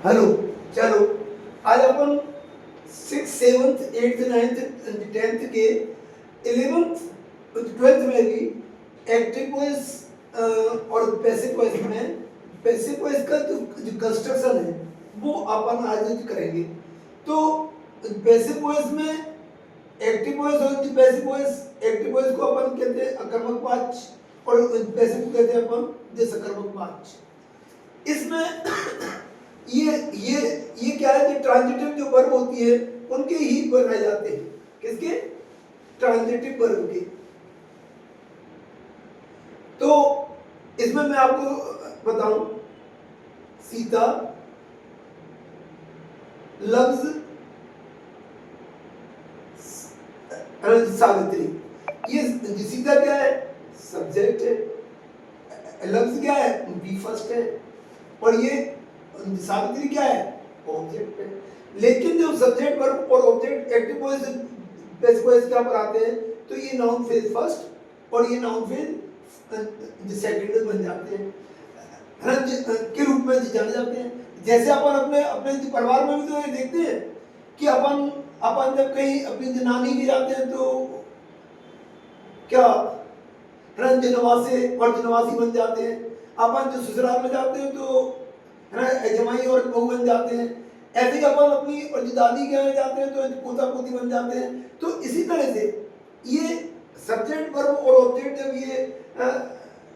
Hello. चलो, आज अपन 6th 7th 8th 9th 10th के 11th 12th में भी एक्टिव वॉइस और पैसिव वॉइस में पैसिव वॉइस का जो कंस्ट्रक्शन है वो अपन आज करेंगे। तो पैसिव वॉइस में एक्टिव वॉइस और पैसिव वॉइस, एक्टिव वॉइस को अपन कहते हैं अकर्मक वाच्य और पैसिव को कहते हैं अपन देशकर्मक वाच्य। इसमें ये क्या है कि ट्रांजिटिव जो वर्ब होती है उनके ही बनाए जाते हैं। किसके? ट्रांजिटिव वर्ब के। तो इसमें मैं आपको बताऊं, सीता, लफ्ज, सावित्री। ये सीता क्या है? सब्जेक्ट है। लफ्ज क्या है? बी फर्स्ट है। और ये सावित्री क्या है? ऑब्जेक्ट है। लेकिन जो सब्जेक्ट वर्ब और object active voice passive voice क्या पर आते हैं तो ये नाउन फ्रेज फर्स्ट और ये नाउन फ्रेज सेकंड बन जाते हैं के रूप में जाने जाते हैं। जैसे अपन अपने अपने परिवार में भी तो ये देखते हैं कि अपन जब कहीं अपनी नानी भी जाते हैं तो क्या रंजनवासी और जनवासी बन जाते हैं। अपन जो ससुराल में जाते हैं तो है ना जमाई और बहू बन जाते हैं। ऐसे ही अपन अपनी और जो दादी के यहाँ जाते हैं तो पोता पोती बन जाते हैं। तो इसी तरह से ये सब्जेक्ट वर्ब और ऑब्जेक्ट जब ये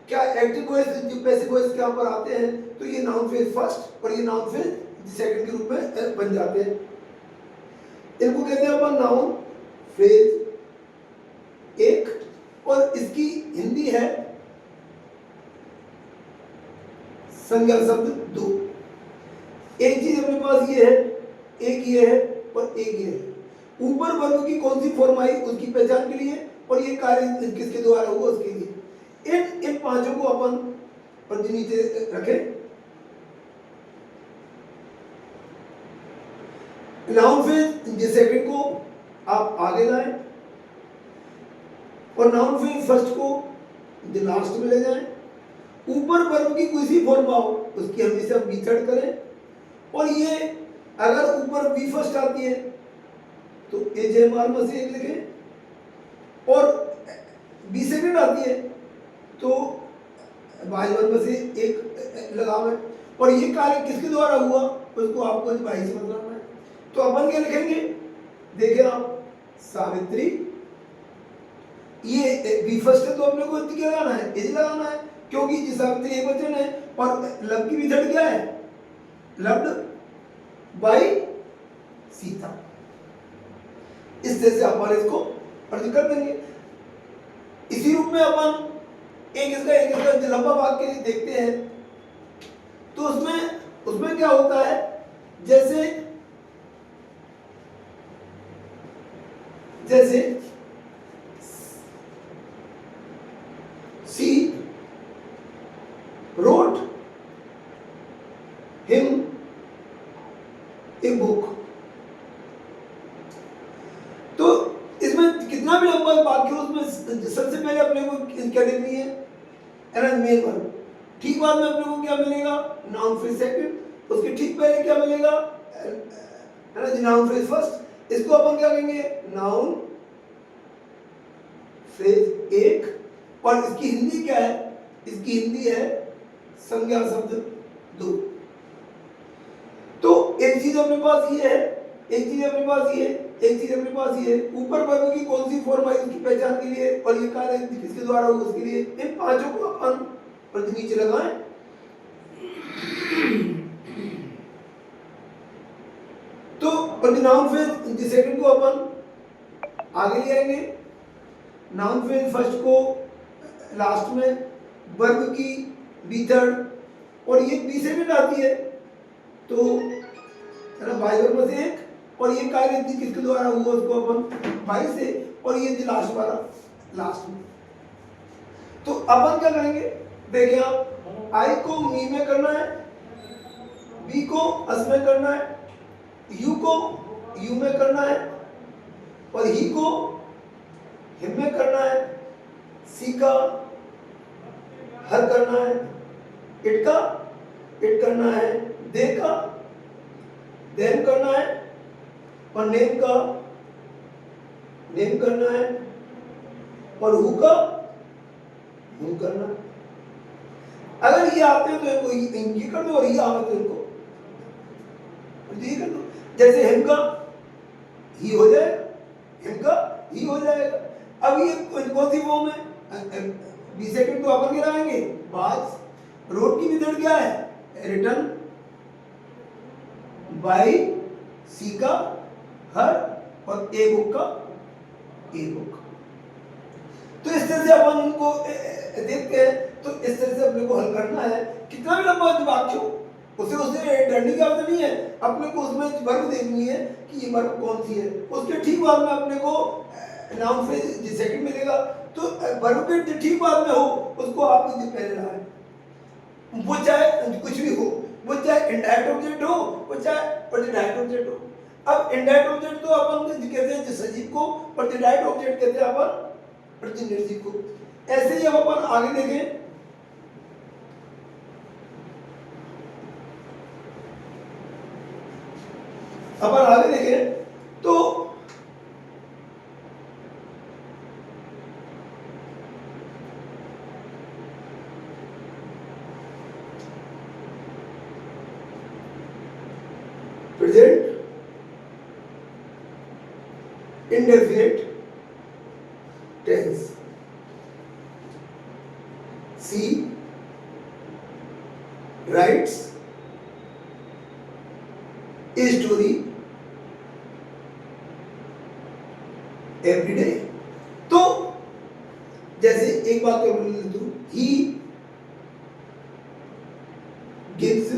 क्या एक्टिव वॉइस जो पैसिव वॉइस के यहाँ पर आते हैं तो ये नाउन फ्रेज फर्स्ट और ये नाउन फ्रेज सेकंड के रूप में बन जाते हैं। इनको कहते हैं अपन नाउन फ्रेज एक और इसकी हिंदी है संज्ञा शब्द दो। एक चीज अपने पास ये है, एक ये है और एक ये है। ऊपर वर्ग की कौन सी फॉर्म आई उसकी पहचान के लिए और ये कार्य किसके द्वारा हुआ उसके लिए। इन पांचों को अपन और नीचे रखें। नाउन फ्रेज सेकंड को आप आगे लाएं और नाउन फ्रेज फर्स्ट को लास्ट में ले जाएं। ऊपर वर्ब की कोई सी फॉर्म आओ उसकी हमेशा बी थर्ड करें और ये अगर ऊपर बी फर्स्ट आती है तो ए जे मार्म से एक लिखें और बी सेकंड आती है तो बाई वर्ब से एक लगावें और ये कार्य किसके द्वारा हुआ उसको आपको बाई से बताना है। तो अपन क्या लिखेंगे? देखिए आप, सावित्री, ये बी फर्स्ट है तो अपने को क्या लगाना है? इज लगाना है क्योंकि जिस सावित्री एक वचन है और लब की विधड़ क्या है? Loved by Sita. इस तरह से अपन इसको अर्थ कर देंगे। इसी रूप में अपन एक इसका लंबा वाक्य देखते हैं तो उसमें क्या होता है, जैसे सी wrote him a book। तो इसमें कितना भी लंबा वाक्य उसमें सबसे पहले अपने को क्या देखनी है? Main verb. ठीक बाद में अपने को क्या मिलेगा? Noun phrase second. उसके ठीक पहले क्या मिलेगा? Noun phrase first. इसको अपन क्या कहेंगे? नाउन फ्रेज एक और इसकी हिंदी क्या है? इसकी हिंदी है संज्ञा शब्द दो। तो एक चीज अपने पास ये है, एक चीज अपने पास ये है, एक चीज अपने पास ये है। ऊपर वर्ग की कौन सी फॉर्म आई उसकी पहचान के लिए और ये कार्य किसके द्वारा हुआ उसके लिए। इन पांचों को अपन और नीचे लगाएं। तो नाउन फ्रेज सेकंड को अपन आगे ले आएंगे, नाउन फ्रेज फर्स्ट को लास्ट में, वर्ग की बी थर्ड और ये बी सेकंड आती है तो है ना बाई वर्ग से एक और ये कार्य किसके द्वारा हुआ उसको अपन बाई से और ये लास्ट वाला लास्ट में। तो अपन क्या करेंगे? देखिए आप, आई को मी में करना है, बी को अस में करना है, यू को यू में करना है और ही को हिम में करना है, सी का हर करना है, इट का इट करना है, दे का देन करना है, और नेम का नेम करना है, और हु का हु करना है। अगर ये आते हैं तो इनको ये कर दो, और ये आते तो इनको ये कर दो। जैसे हिम का ही हो जाएगा, हिम का ही हो जाएगा। अब ये कौन सी फॉर्म है? बी सेकंड तो अपन गिराएंगे बाद। रोड की मेथड क्या है? रिटर्न बाय सी का हर, और ए बुक का ए बुक। तो इस तरह से अपन उनको देखते हैं। तो इस तरह से अपने को हल करना है। कितना भी लंबा वाक्य हो, उसे डरने की आवश्यकता नहीं है। अपने को उसमें वर्ब देखनी है कि ये वर्ब कौन सी है। उसके ठीक बाद में अपने को नाउन फ्रेज सेकंड मिलेगा। तो वर्ब के ठीक बाद में हो, उसको आप पहले लगाएं। वो चाहे कुछ भी हो, वो चाहे इनडायरेक्ट ऑब्जेक्ट हो, वो चाहे डायरेक्ट ऑब्जेक्ट हो। अब इनडायरेक्ट ऑब्जेक्ट तो अपन कहते हैं सजीव को, और डायरेक्ट ऑब्जेक्ट कहते हैं अपन निर्जीव को। ऐसे ही अब अपन आगे देखें। अपन आगे देखें तो present indefinite tense, she writes a story every day. तो जैसे एक बात को बोल दूं, ही गिव्स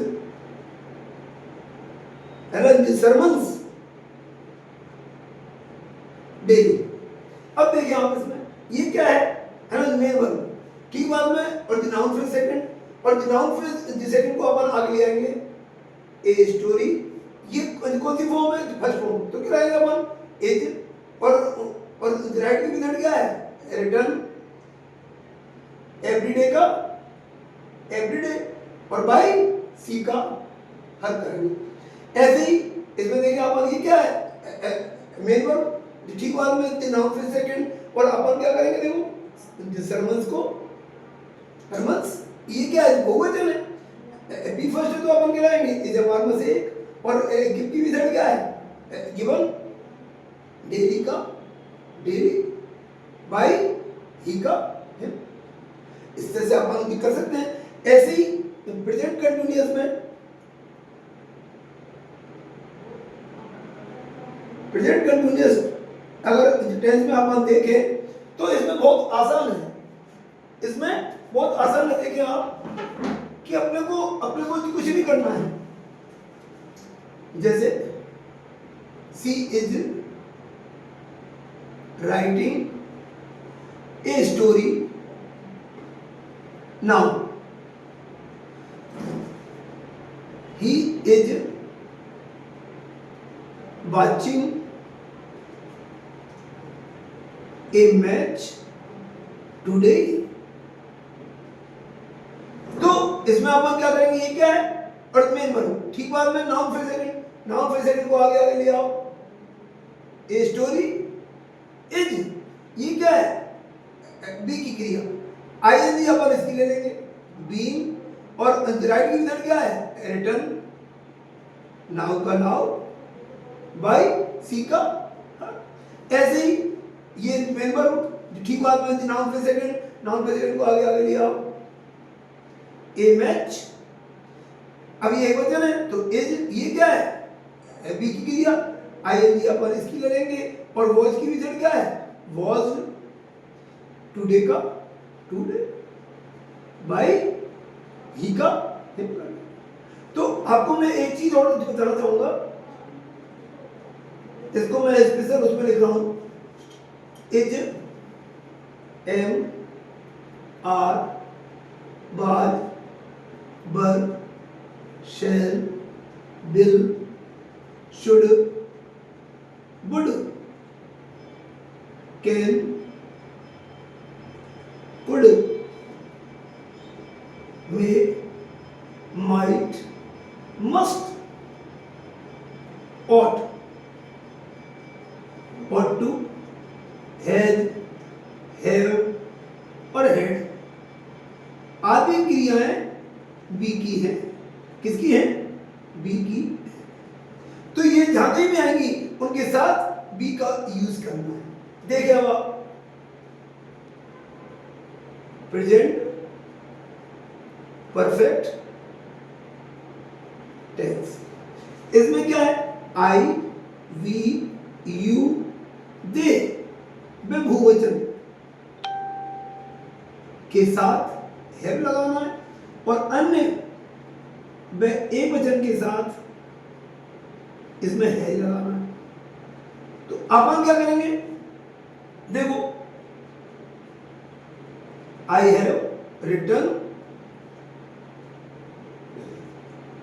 sermons डेली। अब देखिए आप इसमें ये क्या है ना, मेन वर्ब ठीक बाद में, और नाउन फ्रेज सेकंड, और नाउन फ्रेज सेकंड को अपन आगे ले आएंगे ए स्टोरी। ये कौन सी फॉर्म है? First form. तो क्या रहेगा अपन एज, और राइट की मेथड क्या है? रिटर्न एवरीडे का एवरीडे, और बाय सी का हर करेंगे। ऐसे ही इसमें देखिए अपन ये क्या है? मेन वर्ब ठीक बाद में नाउन फ्रेज सेकंड, और अपन क्या करेंगे? देखो सरमन्स को सरमन्स, ये क्या है? बहुवचन है। बी फर्स्ट तो अपन गिराएंगे इज अ में से एक, और गिव की मेथड क्या है? गिवन डेली का डेली, बाय ही का हिम। इस तरह से अपन कर सकते हैं। ऐसे ही प्रेजेंट कंटिन्यूअस में, प्रेजेंट कंटिन्यूअस अगर टेंस में अपन देखें तो इसमें बहुत आसान है। इसमें बहुत आसान है। देखिए आप कि अपने को कुछ नहीं करना है। जैसे she is writing a story now, he is watching a match today। तो इसमें अपन क्या करेंगे? ये क्या है? और मेन वर्ब ठीक बाद में noun phrase second, noun phrase second को आगे ले आओ। ए स्टोरी इज, ये क्या है? बी की क्रिया, आईएनजी अपन इसकी ले लेंगे बीइंग, और राइट की मेथड क्या है? रिटर्न नाउ का नाउ, बाय सी का। ऐसे ही ये मेन वर्ब ठीक बाद में noun phrase second, noun phrase second को आगे ले आओ। ए मैच, अब ये एक वचन है तो इज, ये क्या है? बी की क्रिया, आईएनजी अपन इसकी ले लेंगे, और वॉच की मेथड क्या है? वॉज टुडे का टुडे, बाय ही का हिम। तो आपको मैं एक चीज और बताना चाहूंगा, इसको मैं स्पेशल उसमें लिख रहा हूं, इज एम आर बाद बर shall will should would can could may might must. ought, ought to, has, have और had आदि क्रियाएं बी की है। किसकी है? बी की। तो ये जहां कहीं भी आएंगी उनके साथ बी का यूज करना है। देखिए अब आप प्रेजेंट परफेक्ट टेंस, इसमें क्या है? आई, वी, यू, दे बहुवचन के साथ हैव लगाना है और अन्य एक वचन के साथ इसमें है लगाना है। तो अपन क्या करेंगे? देखो, I have written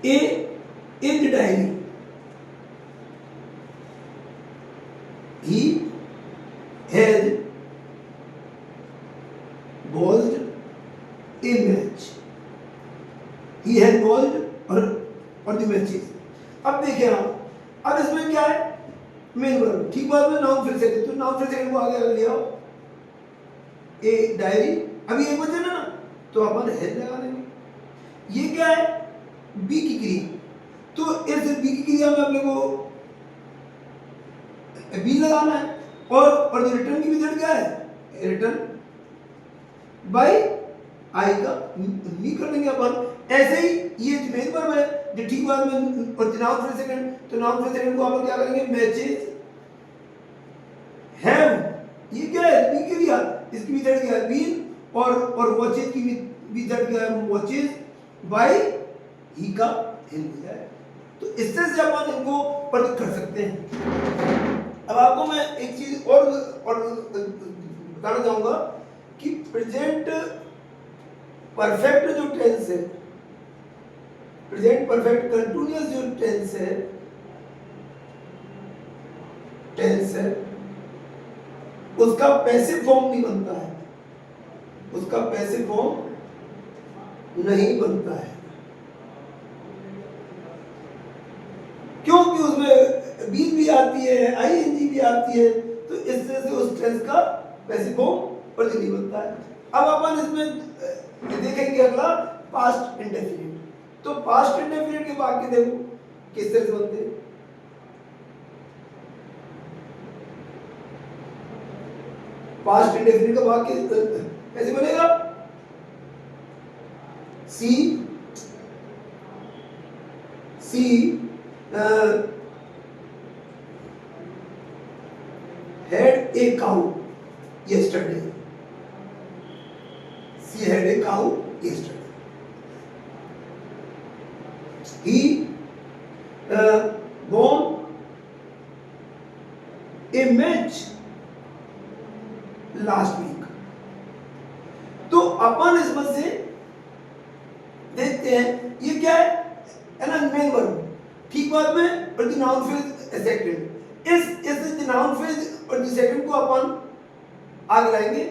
a in the diary, he has watched a match, he has watched और द मैचेस। अब देखिए आप, अब इसमें क्या है? Main verb. ठीक बात में नाउन फिर सेकंड, तो नाउन फिर सेकंड को आगे ले आओ। ए डायरी, अभी एक वचन है ना, तो अपन हैज लगा देंगे। ये क्या है? बी की क्रिया। तो इस बी की क्रिया में अपने को बी लगाना है और रिटर्न की मेथड क्या है? रिटर्न बाय आई का नी कर देंगे अपन। ऐसे ही ये मेन वर्ब है जो ठीक बात में और नाउन फिर सेकंड, तो नाउन फिर सेकंड को अपन क्या करेंगे? मैचेस हैव, ये क्या है? बी की क्रिया, इसकी मेथड क्या है? बीन और वॉचेस की मेथड क्या है? वॉचेस बाय ही का इन हो जाए। तो इससे से अपन इनको प्रयोग कर सकते हैं। अब आपको मैं एक चीज और बताना चाहूंगा कि प्रेजेंट परफेक्ट जो टेंस है, प्रेजेंट परफेक्ट कंटिन्यूअस जो टेंस है उसका पैसिव फॉर्म नहीं बनता है, उसका पैसिव फॉर्म नहीं बनता है। क्योंकि उसमें बीन भी आती है, आईएनजी भी आती है, तो इससे से उस टेंस का पैसिव फॉर्म प्रति नहीं बनता है। अब अपन इसमें देखेंगे अगला पास्ट इंडेफिनिट। तो पास्ट इंडेफिनिट के वाक्य देखो किस तरह से बनते हैं। पास्ट इंडेफिनिट का वाक्य कैसे बनेगा? सी had a cow yesterday. She had a cow yesterday. He won a match last week. तो अपन इसमें से देखते हैं ये क्या है? Main verb. ठीक बात में और नाउन फ्रेज सेकंड, इस नाउन फ्रेज और सेकंड को अपन आगे लाएंगे।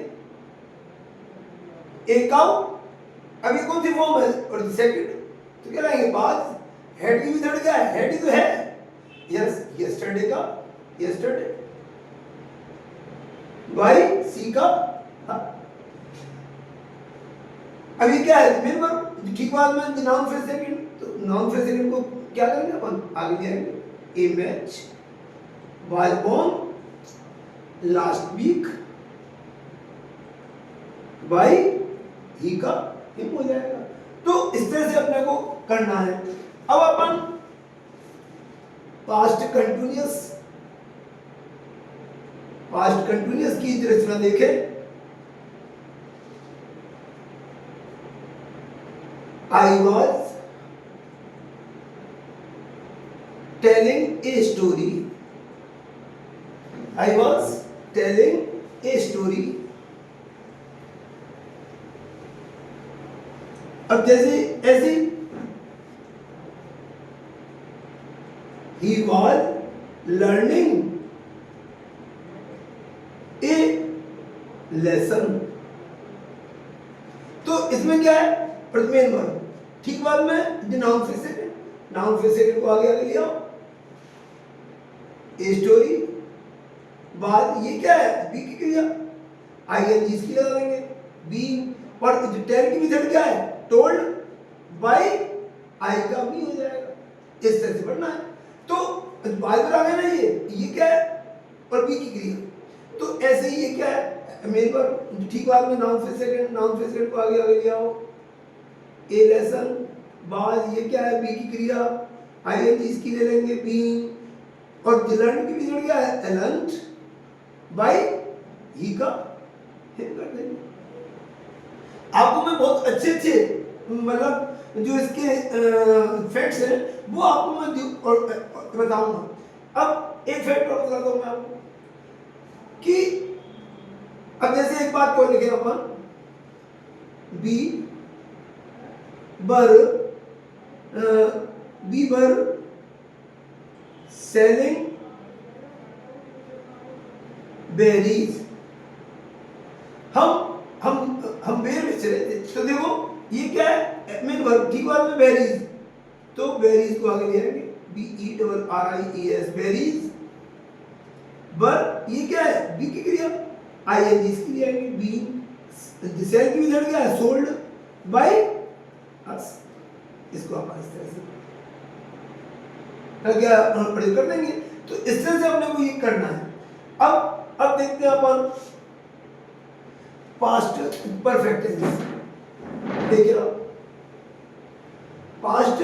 एक काउ, अब ये कौन सी फॉर्म है? और सेकंड, तो क्या लाएंगे? बाद हेड की भी थर्ड क्या है? हेड ही तो है। यस, यस्टरडे का यस्टरडे, बाय सी का अभी क्या है? Main verb. ठीक बात में नाउन फ्रेज सेकंड, तो नाउन फ्रेज सेकंड को क्या करेंगे अपन? आगे ले आएंगे। A match was born last week by he का हिम हो जाएगा। तो इस तरह से अपने को करना है। अब अपन पास्ट कंटिन्यूअस की रचना देखें। I was telling a story. I was telling a story. अब जैसे ऐसे he was learning a lesson. तो इसमें क्या है? Main verb. ठीक बात में noun phrase second, noun phrase second को आगे ले आओ। ए स्टोरी, बाद ये क्या है, बी की क्रिया, आईएनजी इसकी लगा देंगे, बी, और टेल की मेथड क्या है, टोल्ड बाय आई का बी हो जाएगा। इस तरह से पढ़ना है। तो बार आ गया ना, ये क्या है, और बी की क्रिया। तो ऐसे ही ये क्या है, मेरे पर ठीक बाद में noun phrase second, noun phrase second को आगे आगे ले आओ, ए लेसन, बाद ये क्या है, बी की क्रिया, आईएनजी इसकी ले लेंगे, बी, और लर्न की भी क्या है, लर्न्ड बाय ही का हिम कर देंगे। आपको मैं बहुत अच्छे मतलब जो इसके फैक्ट्स हैं वो आपको मैं बताऊंगा। अब एक फैक्ट और बताता हूं मैं आपको कि अब जैसे एक बात को लिखे अपन, बी बर सेलिंग बेरीज, हम बेर में चले थे, तो देखो ये क्या है, मेन वर्ब, ठीक बात में बेरीज, तो बेरीज को आगे ले आएंगे, B E double R I E S, berries, बर ये क्या है, बी की क्रिया, आई एन जी इसकी ले आएंगे, बी, सेल की मेथड क्या है, सोल्ड बाय अस, इसको आप इस तरह से क्या प्रयोग कर देंगे। तो इस तरह से अपने को ये करना है। अब देखते हैं अपन पास्ट परफेक्ट टेंस। देखिए पास्ट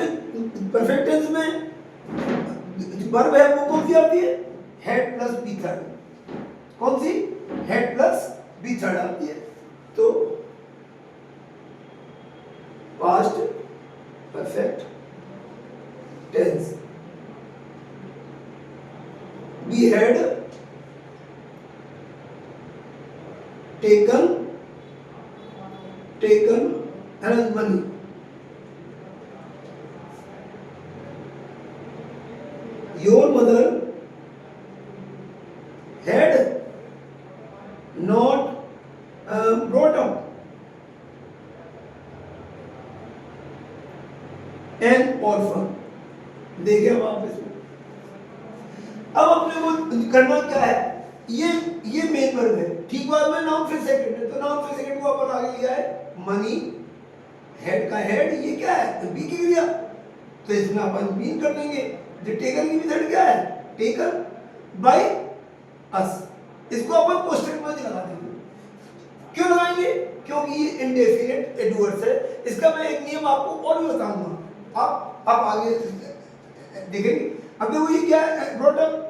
परफेक्ट टेंस में वर्ब है वो कौन सी आती है, हेड प्लस बी थर्ड, कौन सी, हेड प्लस बी थर्ड आती है। तो past perfect tense, we had taken and money, your mother had not brought up an orphan। देखिए वापस अब अपने को करना क्या है, ये मेन वर्ब है, ठीक बात में नाउन फिर सेकंड है, तो नाउन फिर सेकंड को अपन आगे लिया है, मनी, हेड का हेड, ये क्या है, बी की क्रिया, तो इसमें अपन बीन कर देंगे। जो टेकन की मेथड क्या है, टेकन बाय अस, इसको अपन क्वेश्चन में लगा देंगे। क्यों लगाएंगे, क्योंकि ये इंडेफिनिट एडवर्ब्स है। इसका मैं एक नियम आपको और भी बताऊंगा, आप आगे देखेंगे। अब देखो ये क्या है, ब्रॉट अप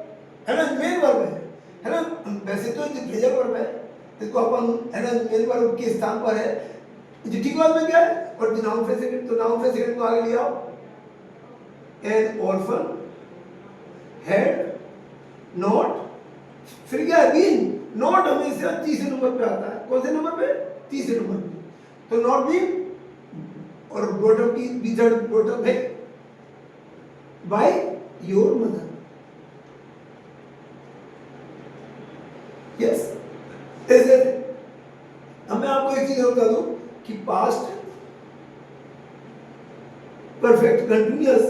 है ना, मेन वर्ब है ना, वैसे तो ये फ्रेजल वर्ब है, इसको अपन है ना मेन वर्ब के स्थान पर है, जो ठीक वर्ब में क्या है, और जो नाउन फ्रेज सेकंड, तो नाउन फ्रेज सेकंड को आगे ले आओ, एन ऑर्फन हैड नॉट, फिर क्या है, बीन, नॉट हमेशा तीसरे नंबर पे आता है, कौन से नंबर पे, तीसरे नंबर पे, तो नॉट बीन, और ब्रॉट अप की बी थर्ड ब्रॉट अप है बाय योर मदर, यस। ऐसे अब मैं आपको एक चीज और बता दूं कि पास्ट परफेक्ट कंटिन्यूअस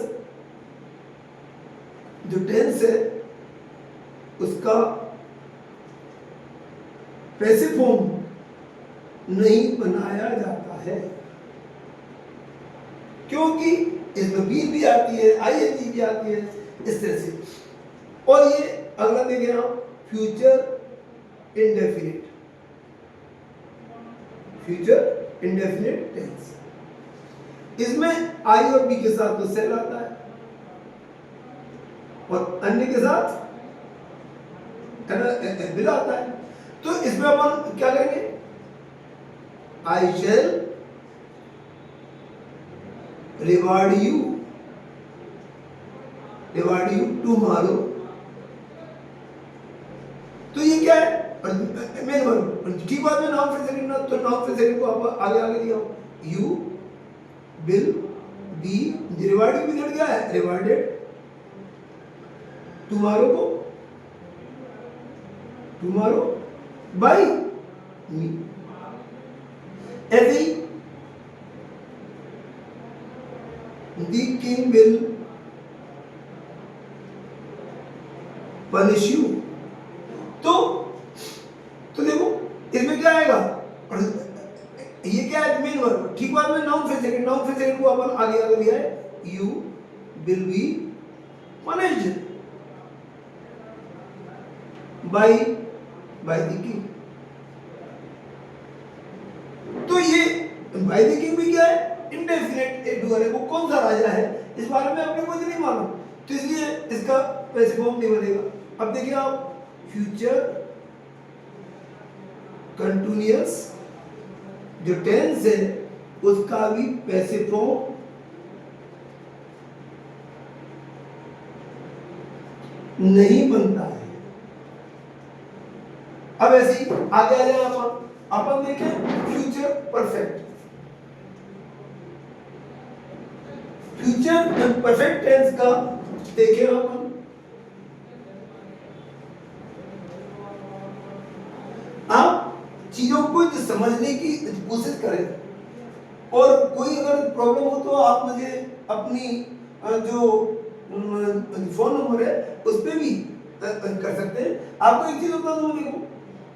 जो टेंस है उसका पैसिव फॉर्म नहीं बनाया जाता है, क्योंकि इसमें बी भी आती है, आईएनजी भी आती है, इस तरह से। और ये अगला देखें आप, future indefinite, future indefinite tense, इसमें आई और बी के साथ तो सेल आता है और अन्य के साथ बिल आता है। तो इसमें अपन क्या करेंगे, I shall reward you tomorrow, तो ये क्या है, मेन वर्ब, ठीक बात में नाउन फ्रेज सेकंड, तो नाउन फ्रेज सेकंड को आप आगे आगे लिया, यू विल बी, रिवार्ड की मेथड क्या है, रिवार्डेड, टुमारो बाय मी। ऐसे ही the king will punish you. तो देखो इसमें क्या आएगा, और ये क्या है, मेन वर्ब। ठीक बाद में नाउन फिर सेकंड को अपन आगे लिया है, you will be punished by the king. तो ये बाय द किंग भी क्या है, इंडेफिनिट एक डूअर है। वो कौन सा राजा है इस बारे में अपने को नहीं मालूम, तो इसलिए इसका पैसिव फॉर्म नहीं बनेगा। अब देखिए आप, फ्यूचर कंटिन्यूअस जो टेंस है उसका भी पैसिव फॉर्म नहीं बनता है। अब ऐसे ही आगे आ जाए अपन देखें future perfect. Future perfect tense का देखें अपन, आप चीजों को समझने की कोशिश करें, और कोई अगर प्रॉब्लम हो तो आप मुझे अपनी जो फोन नंबर है उस पर भी कर सकते हैं। आपको एक चीज बता दूं, देखो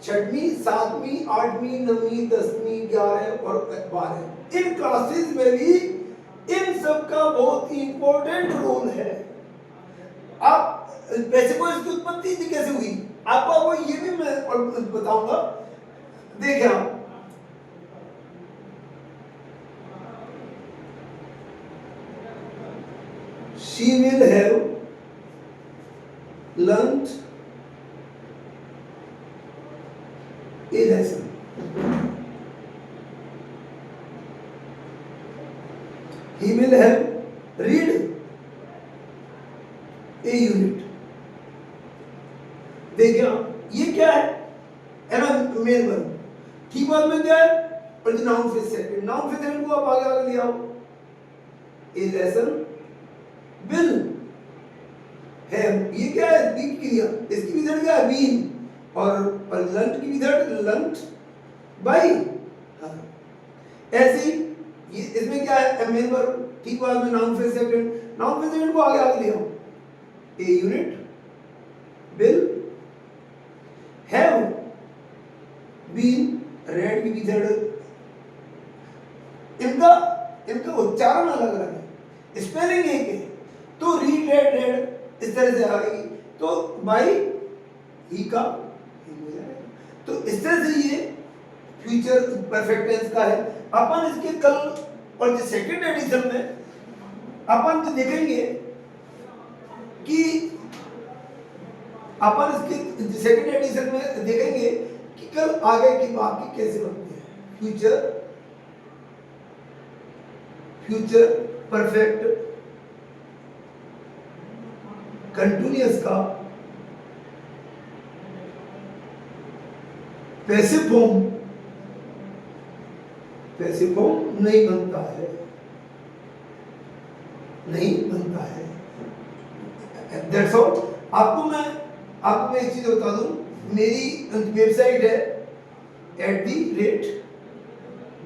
6वीं 7वीं 8वीं 9वीं 10वीं 11 और 12 इन क्लासेस में भी इन सब का बहुत ही इंपॉर्टेंट रोल है। आप पैसे को इसकी उत्पत्ति कैसे हुई आपको ये भी मैं बताऊंगा। देखिए आप, she will have learnt a lesson. He will have read a unit. देखिए ये क्या है ना, मेन वर्ब। ठीक बाद में क्या है, और नाउन फिर सेकंड को आप आगे ले आओ। ए लेसन विल हैव, ये क्या है, बी की क्रिया, इसकी विधेयक क्या है, बीन, और लर्न की विधेयक लर्न बाय। ऐसे ही ये इसमें क्या है, मेन वर्ब। ठीक बाद में नाउन फिर सेकंड को आगे ले आओ। A unit will have been read की विधेयक, इनका उच्चारण अलग अलग है, स्पेलिंग एक है, तो रीड रेड इस तरह से आ गई, तो बाई ही का हो जाएगा। तो इस तरह से ये फ्यूचर परफेक्ट टेंस का है। अपन इसके कल और जो सेकंड एडिशन में अपन तो देखेंगे कि अपन इसके सेकंड एडिशन में देखेंगे कि कल आगे की बाकी कैसे बनती है। फ्यूचर परफेक्ट कंटिन्यूअस का पैसिव फॉर्म नहीं बनता है, दैट्स ऑल। आपको मैं एक चीज बता दूं, मेरी वेबसाइट है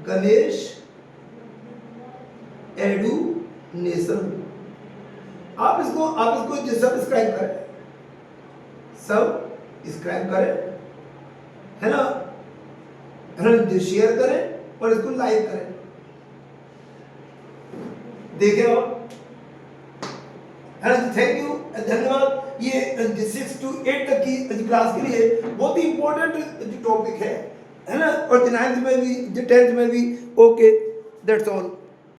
@ganesh education। आप इसको सब्सक्राइब करें, है ना, शेयर करें और इसको लाइक करें। देखें आप, है ना, थैंक यू, धन्यवाद। ये 6 to 8 तक की क्लास के लिए बहुत ही इंपॉर्टेंट टॉपिक है ना, और 9th में भी 10th में भी। Okay, that's all.